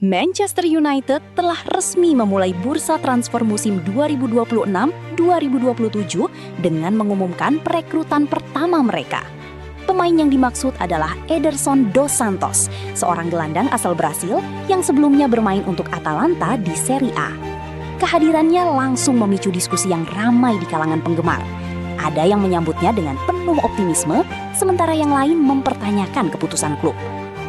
Manchester United telah resmi memulai bursa transfer musim 2026-2027 dengan mengumumkan perekrutan pertama mereka. Pemain yang dimaksud adalah Ederson dos Santos, seorang gelandang asal Brasil yang sebelumnya bermain untuk Atalanta di Serie A. Kehadirannya langsung memicu diskusi yang ramai di kalangan penggemar. Ada yang menyambutnya dengan penuh optimisme, sementara yang lain mempertanyakan keputusan klub.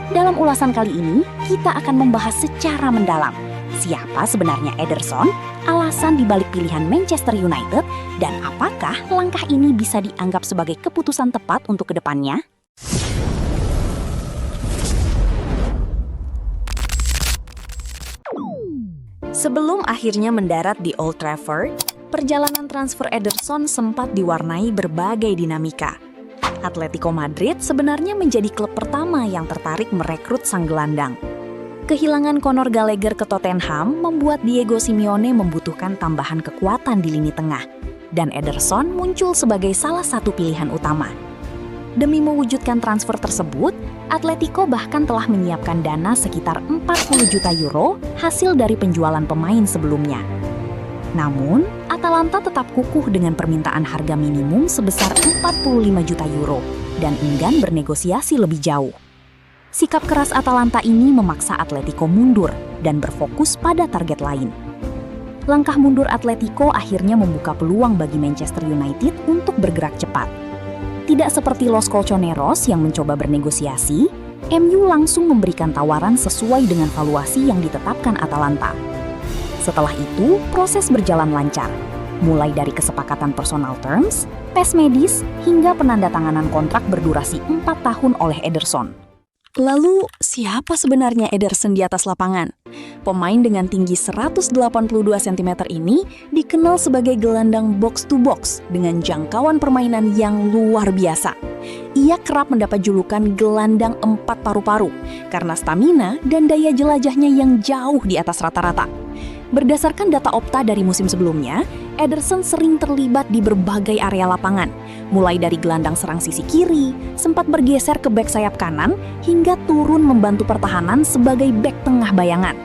Dalam ulasan kali ini, kita akan membahas secara mendalam siapa sebenarnya Ederson, alasan dibalik pilihan Manchester United, dan apakah langkah ini bisa dianggap sebagai keputusan tepat untuk kedepannya. Sebelum akhirnya mendarat di Old Trafford, perjalanan transfer Ederson sempat diwarnai berbagai dinamika. Atletico Madrid sebenarnya menjadi klub pertama yang tertarik merekrut sang gelandang. Kehilangan Conor Gallagher ke Tottenham membuat Diego Simeone membutuhkan tambahan kekuatan di lini tengah, dan Ederson muncul sebagai salah satu pilihan utama. Demi mewujudkan transfer tersebut, Atletico bahkan telah menyiapkan dana sekitar 40 juta euro hasil dari penjualan pemain sebelumnya. Namun, Atalanta tetap kukuh dengan permintaan harga minimum sebesar 45 juta euro dan enggan bernegosiasi lebih jauh. Sikap keras Atalanta ini memaksa Atletico mundur dan berfokus pada target lain. Langkah mundur Atletico akhirnya membuka peluang bagi Manchester United untuk bergerak cepat. Tidak seperti Los Colchoneros yang mencoba bernegosiasi, MU langsung memberikan tawaran sesuai dengan valuasi yang ditetapkan Atalanta. Setelah itu, proses berjalan lancar, mulai dari kesepakatan personal terms, tes medis, hingga penandatanganan kontrak berdurasi 4 tahun oleh Ederson. Lalu, siapa sebenarnya Ederson di atas lapangan? Pemain dengan tinggi 182 cm ini dikenal sebagai gelandang box-to-box dengan jangkauan permainan yang luar biasa. Ia kerap mendapat julukan gelandang 4 paru-paru karena stamina dan daya jelajahnya yang jauh di atas rata-rata. Berdasarkan data Opta dari musim sebelumnya, Ederson sering terlibat di berbagai area lapangan, mulai dari gelandang serang sisi kiri, sempat bergeser ke bek sayap kanan, hingga turun membantu pertahanan sebagai bek tengah bayangan.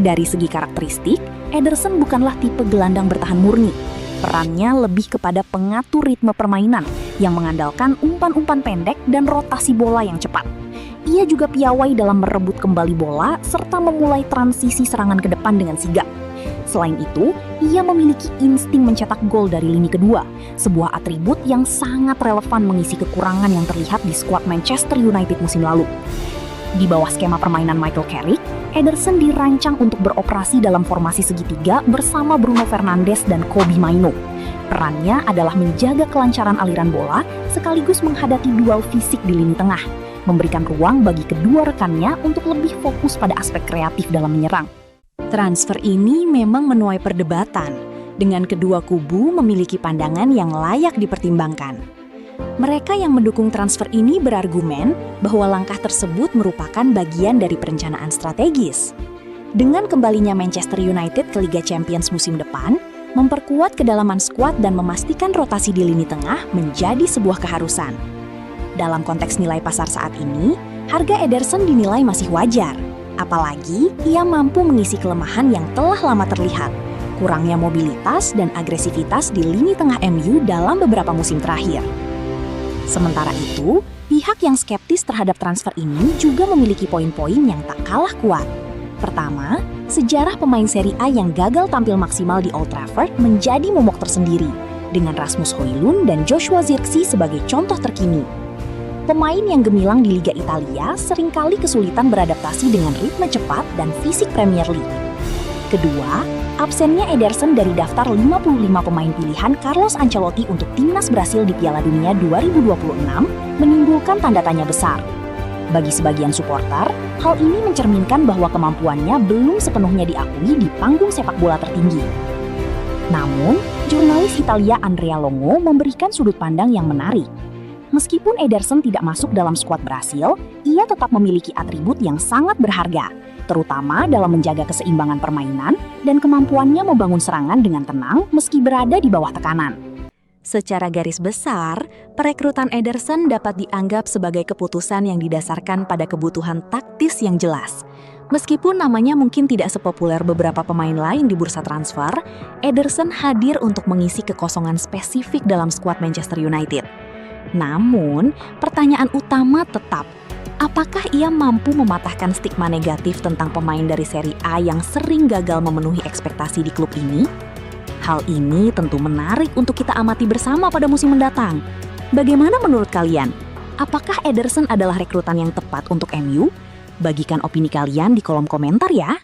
Dari segi karakteristik, Ederson bukanlah tipe gelandang bertahan murni. Perannya lebih kepada pengatur ritme permainan yang mengandalkan umpan-umpan pendek dan rotasi bola yang cepat. Ia juga piawai dalam merebut kembali bola serta memulai transisi serangan ke depan dengan sigap. Selain itu, ia memiliki insting mencetak gol dari lini kedua, sebuah atribut yang sangat relevan mengisi kekurangan yang terlihat di skuad Manchester United musim lalu. Di bawah skema permainan Michael Carrick, Ederson dirancang untuk beroperasi dalam formasi segitiga bersama Bruno Fernandes dan Kobbie Mainoo. Perannya adalah menjaga kelancaran aliran bola sekaligus menghadapi duel fisik di lini tengah, memberikan ruang bagi kedua rekannya untuk lebih fokus pada aspek kreatif dalam menyerang. Transfer ini memang menuai perdebatan, dengan kedua kubu memiliki pandangan yang layak dipertimbangkan. Mereka yang mendukung transfer ini berargumen bahwa langkah tersebut merupakan bagian dari perencanaan strategis. Dengan kembalinya Manchester United ke Liga Champions musim depan, memperkuat kedalaman skuad dan memastikan rotasi di lini tengah menjadi sebuah keharusan. Dalam konteks nilai pasar saat ini, harga Ederson dinilai masih wajar. Apalagi ia mampu mengisi kelemahan yang telah lama terlihat, kurangnya mobilitas dan agresivitas di lini tengah MU dalam beberapa musim terakhir. Sementara itu, pihak yang skeptis terhadap transfer ini juga memiliki poin-poin yang tak kalah kuat. Pertama, sejarah pemain Serie A yang gagal tampil maksimal di Old Trafford menjadi momok tersendiri, dengan Rasmus Højlund dan Joshua Zirkzee sebagai contoh terkini. Pemain yang gemilang di Liga Italia seringkali kesulitan beradaptasi dengan ritme cepat dan fisik Premier League. Kedua, absennya Ederson dari daftar 55 pemain pilihan Carlos Ancelotti untuk timnas Brasil di Piala Dunia 2026 menimbulkan tanda tanya besar. Bagi sebagian supporter, hal ini mencerminkan bahwa kemampuannya belum sepenuhnya diakui di panggung sepak bola tertinggi. Namun, jurnalis Italia Andrea Longo memberikan sudut pandang yang menarik. Meskipun Ederson tidak masuk dalam skuad Brasil, ia tetap memiliki atribut yang sangat berharga, terutama dalam menjaga keseimbangan permainan dan kemampuannya membangun serangan dengan tenang meski berada di bawah tekanan. Secara garis besar, perekrutan Ederson dapat dianggap sebagai keputusan yang didasarkan pada kebutuhan taktis yang jelas. Meskipun namanya mungkin tidak sepopuler beberapa pemain lain di bursa transfer, Ederson hadir untuk mengisi kekosongan spesifik dalam skuad Manchester United. Namun, pertanyaan utama tetap, apakah ia mampu mematahkan stigma negatif tentang pemain dari Serie A yang sering gagal memenuhi ekspektasi di klub ini? Hal ini tentu menarik untuk kita amati bersama pada musim mendatang. Bagaimana menurut kalian? Apakah Ederson adalah rekrutan yang tepat untuk MU? Bagikan opini kalian di kolom komentar ya.